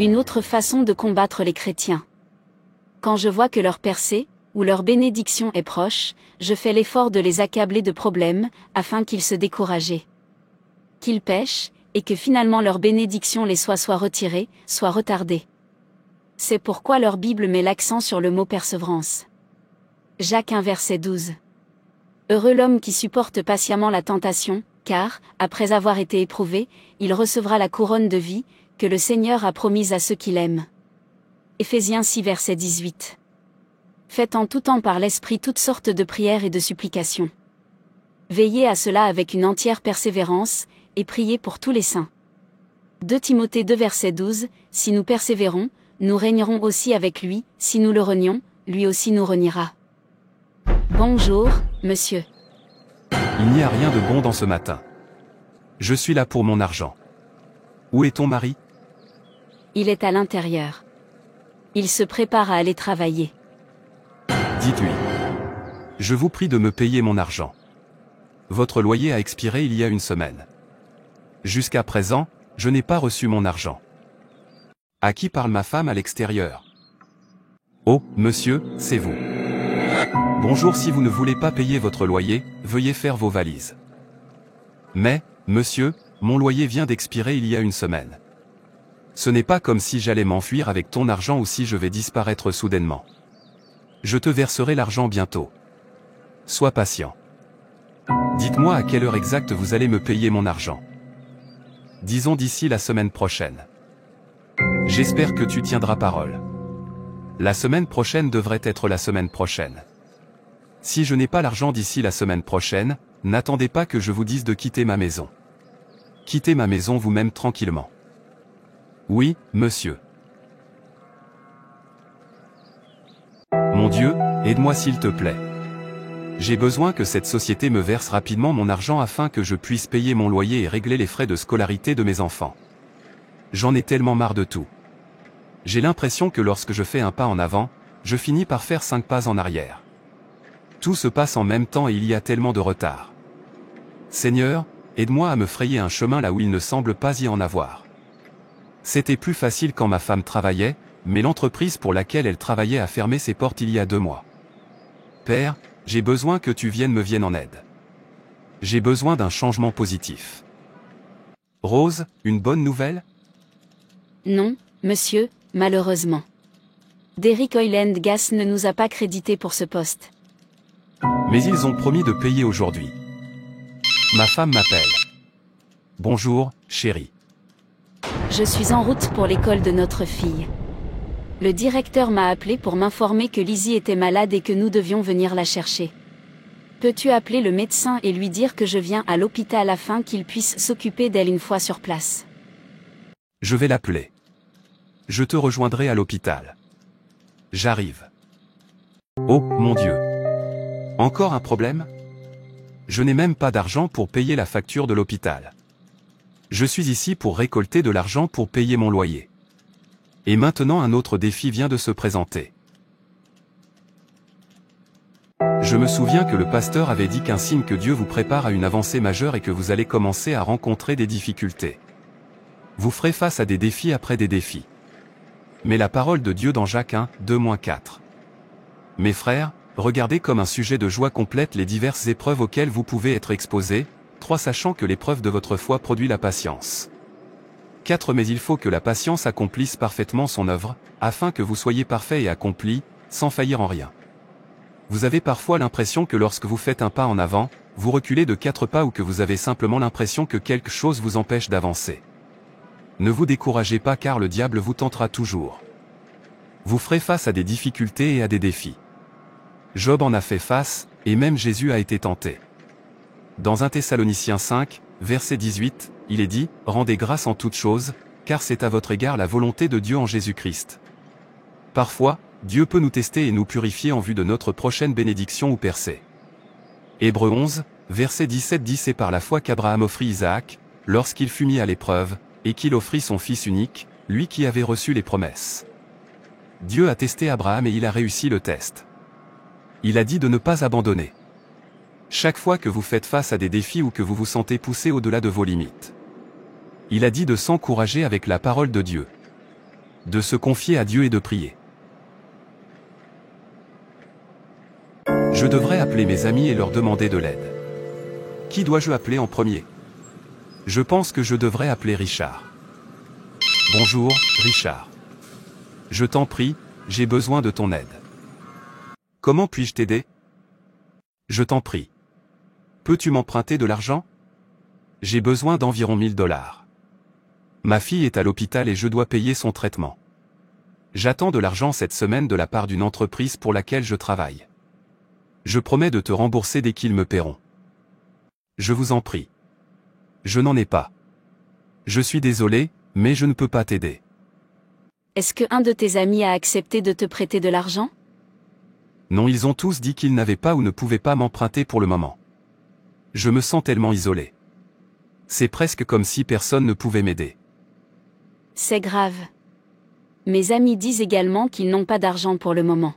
Une autre façon de combattre les chrétiens. Quand je vois que leur percée, ou leur bénédiction est proche, je fais l'effort de les accabler de problèmes, afin qu'ils se découragent. Qu'ils pêchent, et que finalement leur bénédiction les soit retirée, soit retardée. C'est pourquoi leur Bible met l'accent sur le mot persévérance. Jacques 1 verset 12. Heureux l'homme qui supporte patiemment la tentation, car, après avoir été éprouvé, il recevra la couronne de vie, que le Seigneur a promise à ceux qui l'aiment. Éphésiens 6 verset 18. Faites en tout temps par l'Esprit toutes sortes de prières et de supplications. Veillez à cela avec une entière persévérance, et priez pour tous les saints. 2 Timothée 2 verset 12, si nous persévérons, nous régnerons aussi avec lui, si nous le renions, lui aussi nous reniera. Bonjour, monsieur. Il n'y a rien de bon dans ce matin. Je suis là pour mon argent. Où est ton mari? Il est à l'intérieur. Il se prépare à aller travailler. Dites-lui. Je vous prie de me payer mon argent. Votre loyer a expiré il y a une semaine. Jusqu'à présent, je n'ai pas reçu mon argent. À qui parle ma femme à l'extérieur? Oh, monsieur, c'est vous. Bonjour, si vous ne voulez pas payer votre loyer, veuillez faire vos valises. Mais, monsieur, mon loyer vient d'expirer il y a une semaine. Ce n'est pas comme si j'allais m'enfuir avec ton argent ou si je vais disparaître soudainement. Je te verserai l'argent bientôt. Sois patient. Dites-moi à quelle heure exacte vous allez me payer mon argent. Disons d'ici la semaine prochaine. J'espère que tu tiendras parole. La semaine prochaine devrait être la semaine prochaine. Si je n'ai pas l'argent d'ici la semaine prochaine, n'attendez pas que je vous dise de quitter ma maison. Quittez ma maison vous-même tranquillement. Oui, monsieur. Mon Dieu, aide-moi s'il te plaît. J'ai besoin que cette société me verse rapidement mon argent afin que je puisse payer mon loyer et régler les frais de scolarité de mes enfants. J'en ai tellement marre de tout. J'ai l'impression que lorsque je fais un pas en avant, je finis par faire 5 pas en arrière. Tout se passe en même temps et il y a tellement de retard. Seigneur, aide-moi à me frayer un chemin là où il ne semble pas y en avoir. C'était plus facile quand ma femme travaillait, mais l'entreprise pour laquelle elle travaillait a fermé ses portes il y a 2 mois. Père, j'ai besoin que tu viennes en aide. J'ai besoin d'un changement positif. Rose, une bonne nouvelle? Non, monsieur, malheureusement. Derrick Oil & Gas ne nous a pas crédité pour ce poste. Mais ils ont promis de payer aujourd'hui. Ma femme m'appelle. Bonjour, chérie. Je suis en route pour l'école de notre fille. Le directeur m'a appelé pour m'informer que Lizzie était malade et que nous devions venir la chercher. Peux-tu appeler le médecin et lui dire que je viens à l'hôpital afin qu'il puisse s'occuper d'elle une fois sur place? Je vais l'appeler. Je te rejoindrai à l'hôpital. J'arrive. Oh, mon Dieu. Encore un problème? Je n'ai même pas d'argent pour payer la facture de l'hôpital. Je suis ici pour récolter de l'argent pour payer mon loyer. Et maintenant un autre défi vient de se présenter. Je me souviens que le pasteur avait dit qu'un signe que Dieu vous prépare à une avancée majeure et que vous allez commencer à rencontrer des difficultés. Vous ferez face à des défis après des défis. Mais la parole de Dieu dans Jacques 1, 2-4. Mes frères, regardez comme un sujet de joie complète les diverses épreuves auxquelles vous pouvez être exposés, 3 sachant que l'épreuve de votre foi produit la patience. 4 mais il faut que la patience accomplisse parfaitement son œuvre, afin que vous soyez parfaits et accomplis, sans faillir en rien. Vous avez parfois l'impression que lorsque vous faites un pas en avant, vous reculez de 4 pas ou que vous avez simplement l'impression que quelque chose vous empêche d'avancer. Ne vous découragez pas car le diable vous tentera toujours. Vous ferez face à des difficultés et à des défis. Job en a fait face, et même Jésus a été tenté. Dans 1 Thessaloniciens 5, verset 18, il est dit, « Rendez grâce en toutes choses, car c'est à votre égard la volonté de Dieu en Jésus-Christ. » Parfois, Dieu peut nous tester et nous purifier en vue de notre prochaine bénédiction ou percée. Hébreux 11, verset 17 dit c'est par la foi qu'Abraham offrit Isaac, lorsqu'il fut mis à l'épreuve, et qu'il offrit son fils unique, lui qui avait reçu les promesses. Dieu a testé Abraham et il a réussi le test. Il a dit de ne pas abandonner. Chaque fois que vous faites face à des défis ou que vous vous sentez poussé au-delà de vos limites. Il a dit de s'encourager avec la parole de Dieu. De se confier à Dieu et de prier. Je devrais appeler mes amis et leur demander de l'aide. Qui dois-je appeler en premier? Je pense que je devrais appeler Richard. Bonjour, Richard. Je t'en prie, j'ai besoin de ton aide. Comment puis-je t'aider? Je t'en prie. Peux-tu m'emprunter de l'argent? J'ai besoin d'environ 1000 $. Ma fille est à l'hôpital et je dois payer son traitement. J'attends de l'argent cette semaine de la part d'une entreprise pour laquelle je travaille. Je promets de te rembourser dès qu'ils me paieront. Je vous en prie. Je n'en ai pas. Je suis désolé, mais je ne peux pas t'aider. Est-ce que un de tes amis a accepté de te prêter de l'argent? Non, ils ont tous dit qu'ils n'avaient pas ou ne pouvaient pas m'emprunter pour le moment. Je me sens tellement isolé. C'est presque comme si personne ne pouvait m'aider. C'est grave. Mes amis disent également qu'ils n'ont pas d'argent pour le moment.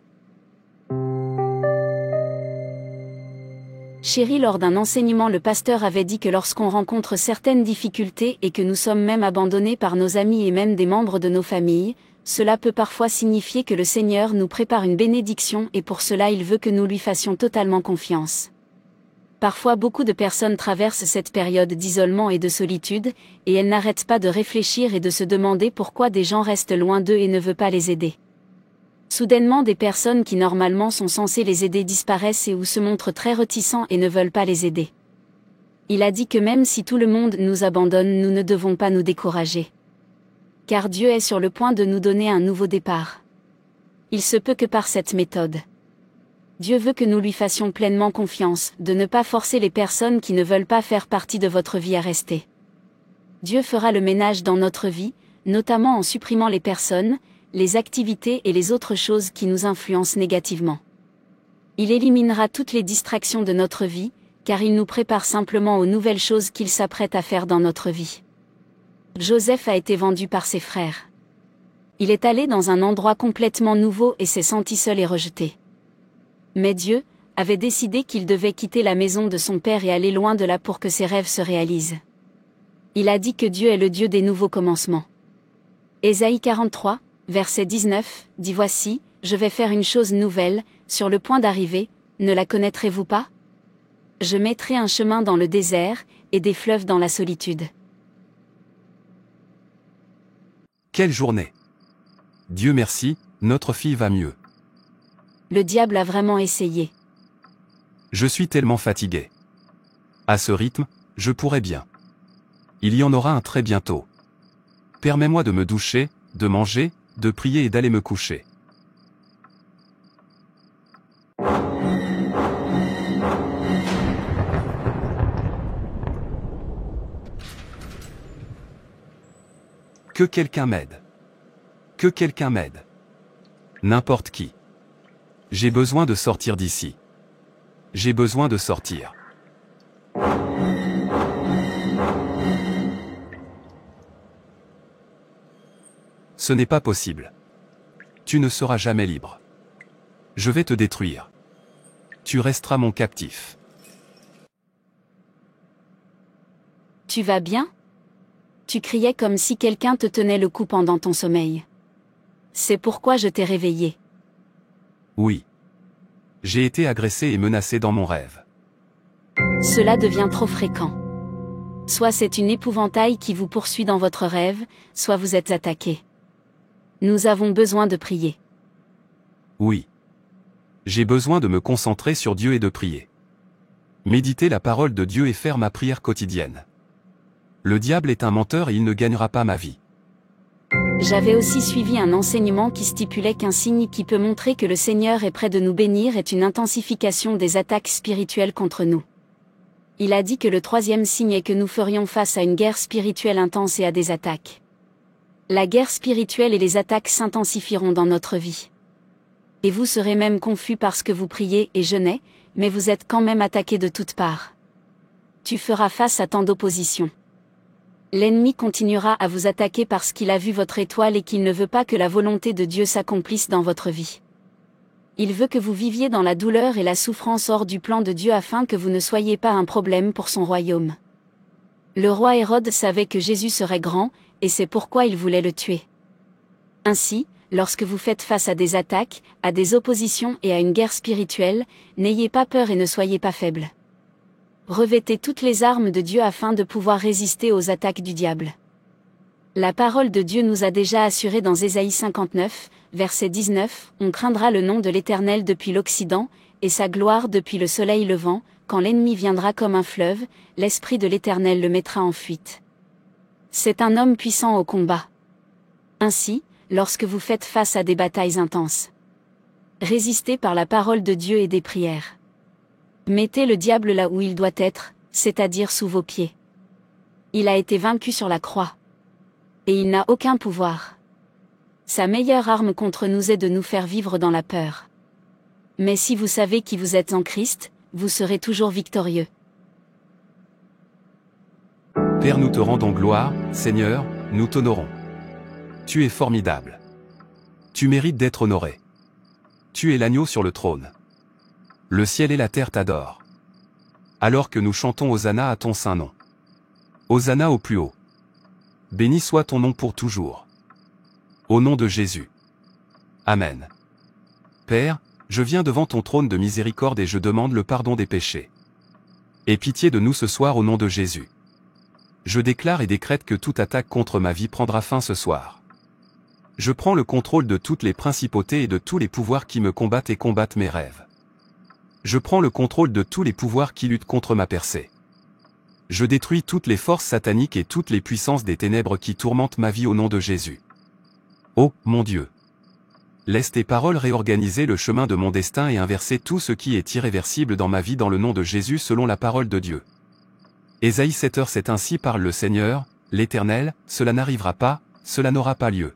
Chérie, lors d'un enseignement, le pasteur avait dit que lorsqu'on rencontre certaines difficultés et que nous sommes même abandonnés par nos amis et même des membres de nos familles, cela peut parfois signifier que le Seigneur nous prépare une bénédiction et pour cela il veut que nous lui fassions totalement confiance. Parfois beaucoup de personnes traversent cette période d'isolement et de solitude, et elles n'arrêtent pas de réfléchir et de se demander pourquoi des gens restent loin d'eux et ne veulent pas les aider. Soudainement, des personnes qui normalement sont censées les aider disparaissent et ou se montrent très réticents et ne veulent pas les aider. Il a dit que même si tout le monde nous abandonne, nous ne devons pas nous décourager. Car Dieu est sur le point de nous donner un nouveau départ. Il se peut que par cette méthode, Dieu veut que nous lui fassions pleinement confiance, de ne pas forcer les personnes qui ne veulent pas faire partie de votre vie à rester. Dieu fera le ménage dans notre vie, notamment en supprimant les personnes, les activités et les autres choses qui nous influencent négativement. Il éliminera toutes les distractions de notre vie, car il nous prépare simplement aux nouvelles choses qu'il s'apprête à faire dans notre vie. Joseph a été vendu par ses frères. Il est allé dans un endroit complètement nouveau et s'est senti seul et rejeté. Mais Dieu avait décidé qu'il devait quitter la maison de son père et aller loin de là pour que ses rêves se réalisent. Il a dit que Dieu est le Dieu des nouveaux commencements. Ésaïe 43, verset 19, dit: Voici, je vais faire une chose nouvelle, sur le point d'arriver, ne la connaîtrez-vous pas? Je mettrai un chemin dans le désert, et des fleuves dans la solitude. Quelle journée! Dieu merci, notre fille va mieux. Le diable a vraiment essayé. Je suis tellement fatigué. À ce rythme, je pourrais bien. Il y en aura un très bientôt. Permets-moi de me doucher, de manger, de prier et d'aller me coucher. Que quelqu'un m'aide. Que quelqu'un m'aide. N'importe qui. J'ai besoin de sortir d'ici. J'ai besoin de sortir. Ce n'est pas possible. Tu ne seras jamais libre. Je vais te détruire. Tu resteras mon captif. Tu vas bien? Tu criais comme si quelqu'un te tenait le cou pendant ton sommeil. C'est pourquoi je t'ai réveillé. Oui. J'ai été agressé et menacé dans mon rêve. Cela devient trop fréquent. Soit c'est une épouvantail qui vous poursuit dans votre rêve, soit vous êtes attaqué. Nous avons besoin de prier. Oui. J'ai besoin de me concentrer sur Dieu et de prier. Méditer la parole de Dieu et faire ma prière quotidienne. Le diable est un menteur et il ne gagnera pas ma vie. J'avais aussi suivi un enseignement qui stipulait qu'un signe qui peut montrer que le Seigneur est près de nous bénir est une intensification des attaques spirituelles contre nous. Il a dit que le troisième signe est que nous ferions face à une guerre spirituelle intense et à des attaques. La guerre spirituelle et les attaques s'intensifieront dans notre vie. Et vous serez même confus parce que vous priez et jeûnez, mais vous êtes quand même attaqués de toutes parts. Tu feras face à tant d'opposition. L'ennemi continuera à vous attaquer parce qu'il a vu votre étoile et qu'il ne veut pas que la volonté de Dieu s'accomplisse dans votre vie. Il veut que vous viviez dans la douleur et la souffrance hors du plan de Dieu afin que vous ne soyez pas un problème pour son royaume. Le roi Hérode savait que Jésus serait grand, et c'est pourquoi il voulait le tuer. Ainsi, lorsque vous faites face à des attaques, à des oppositions et à une guerre spirituelle, n'ayez pas peur et ne soyez pas faibles. Revêtez toutes les armes de Dieu afin de pouvoir résister aux attaques du diable. La parole de Dieu nous a déjà assuré dans Ésaïe 59, verset 19, « On craindra le nom de l'Éternel depuis l'Occident, et sa gloire depuis le soleil levant, quand l'ennemi viendra comme un fleuve, l'Esprit de l'Éternel le mettra en fuite. » C'est un homme puissant au combat. Ainsi, lorsque vous faites face à des batailles intenses, résistez par la parole de Dieu et des prières. Mettez le diable là où il doit être, c'est-à-dire sous vos pieds. Il a été vaincu sur la croix. Et il n'a aucun pouvoir. Sa meilleure arme contre nous est de nous faire vivre dans la peur. Mais si vous savez qui vous êtes en Christ, vous serez toujours victorieux. Père, nous te rendons gloire, Seigneur, nous t'honorons. Tu es formidable. Tu mérites d'être honoré. Tu es l'agneau sur le trône. Le ciel et la terre t'adorent. Alors que nous chantons Hosanna à ton saint nom. Hosanna au plus haut. Béni soit ton nom pour toujours. Au nom de Jésus. Amen. Père, je viens devant ton trône de miséricorde et je demande le pardon des péchés. Aie pitié de nous ce soir au nom de Jésus. Je déclare et décrète que toute attaque contre ma vie prendra fin ce soir. Je prends le contrôle de toutes les principautés et de tous les pouvoirs qui me combattent et combattent mes rêves. Je prends le contrôle de tous les pouvoirs qui luttent contre ma percée. Je détruis toutes les forces sataniques et toutes les puissances des ténèbres qui tourmentent ma vie au nom de Jésus. Oh, mon Dieu! Laisse tes paroles réorganiser le chemin de mon destin et inverser tout ce qui est irréversible dans ma vie dans le nom de Jésus selon la parole de Dieu. Ésaïe 7h7 Ainsi parle le Seigneur, l'Éternel, cela n'arrivera pas, cela n'aura pas lieu.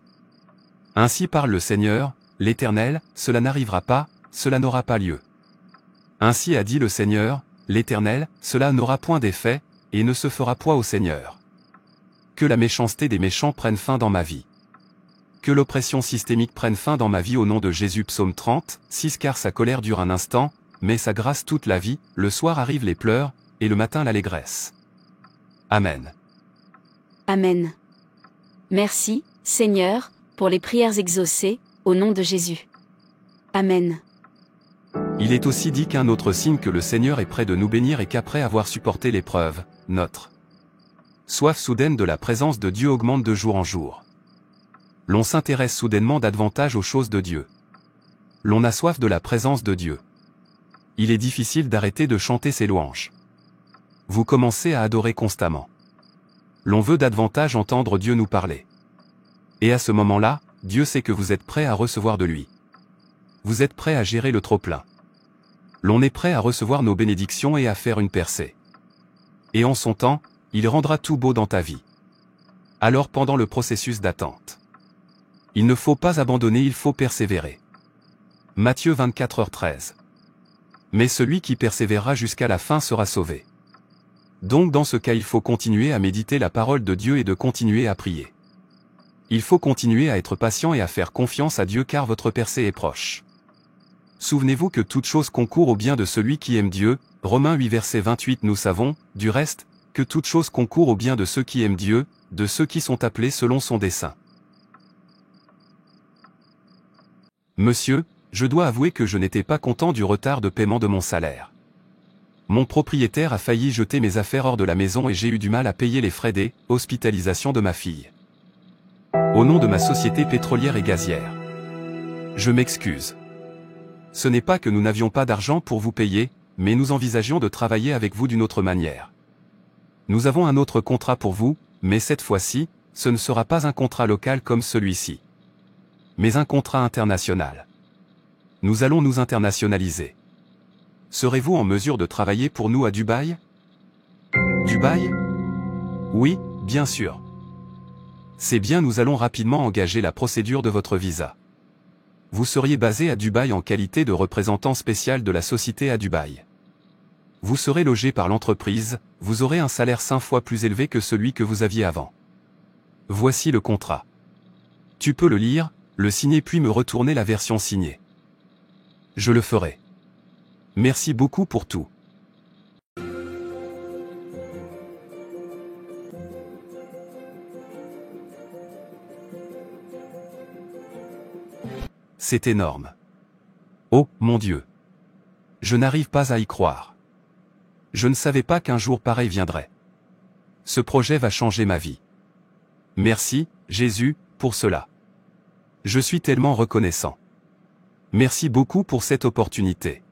Ainsi parle le Seigneur, l'Éternel, cela n'arrivera pas, cela n'aura pas lieu. Ainsi a dit le Seigneur, l'Éternel, cela n'aura point d'effet, et ne se fera point au Seigneur. Que la méchanceté des méchants prenne fin dans ma vie. Que l'oppression systémique prenne fin dans ma vie au nom de Jésus. Psaume 30, 6 Car sa colère dure un instant, mais sa grâce toute la vie, le soir arrivent les pleurs, et le matin l'allégresse. Amen. Amen. Merci, Seigneur, pour les prières exaucées, au nom de Jésus. Amen. Il est aussi dit qu'un autre signe que le Seigneur est près de nous bénir et qu'après avoir supporté l'épreuve, notre soif soudaine de la présence de Dieu augmente de jour en jour. L'on s'intéresse soudainement davantage aux choses de Dieu. L'on a soif de la présence de Dieu. Il est difficile d'arrêter de chanter ses louanges. Vous commencez à adorer constamment. L'on veut davantage entendre Dieu nous parler. Et à ce moment-là, Dieu sait que vous êtes prêt à recevoir de lui. Vous êtes prêt à gérer le trop-plein. L'on est prêt à recevoir nos bénédictions et à faire une percée. Et en son temps, il rendra tout beau dans ta vie. Alors pendant le processus d'attente, il ne faut pas abandonner, il faut persévérer. Matthieu 24h13. Mais celui qui persévérera jusqu'à la fin sera sauvé. Donc dans ce cas il faut continuer à méditer la parole de Dieu et de continuer à prier. Il faut continuer à être patient et à faire confiance à Dieu car votre percée est proche. Souvenez-vous que toute chose concourt au bien de celui qui aime Dieu, Romains 8 verset 28 Nous savons, du reste, que toute chose concourt au bien de ceux qui aiment Dieu, de ceux qui sont appelés selon son dessein. Monsieur, je dois avouer que je n'étais pas content du retard de paiement de mon salaire. Mon propriétaire a failli jeter mes affaires hors de la maison et j'ai eu du mal à payer les frais des hospitalisations de ma fille. Au nom de ma société pétrolière et gazière. Je m'excuse. Ce n'est pas que nous n'avions pas d'argent pour vous payer, mais nous envisagions de travailler avec vous d'une autre manière. Nous avons un autre contrat pour vous, mais cette fois-ci, ce ne sera pas un contrat local comme celui-ci, mais un contrat international. Nous allons nous internationaliser. Serez-vous en mesure de travailler pour nous à Dubaï? Dubaï? Oui, bien sûr. C'est bien, nous allons rapidement engager la procédure de votre visa. Vous seriez basé à Dubaï en qualité de représentant spécial de la société à Dubaï. Vous serez logé par l'entreprise, vous aurez un salaire 5 fois plus élevé que celui que vous aviez avant. Voici le contrat. Tu peux le lire, le signer puis me retourner la version signée. Je le ferai. Merci beaucoup pour tout. C'est énorme. Oh, mon Dieu. Je n'arrive pas à y croire. Je ne savais pas qu'un jour pareil viendrait. Ce projet va changer ma vie. Merci, Jésus, pour cela. Je suis tellement reconnaissant. Merci beaucoup pour cette opportunité.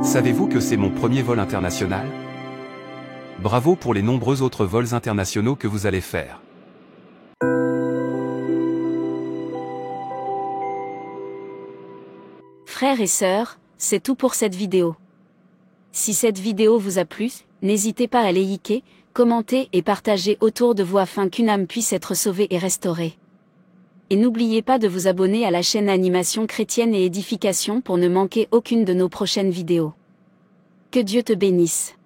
Savez-vous que c'est mon premier vol international? Bravo pour les nombreux autres vols internationaux que vous allez faire. Frères et sœurs, c'est tout pour cette vidéo. Si cette vidéo vous a plu, n'hésitez pas à liker, commenter et partager autour de vous afin qu'une âme puisse être sauvée et restaurée. Et n'oubliez pas de vous abonner à la chaîne Animation Chrétienne et Édification pour ne manquer aucune de nos prochaines vidéos. Que Dieu te bénisse.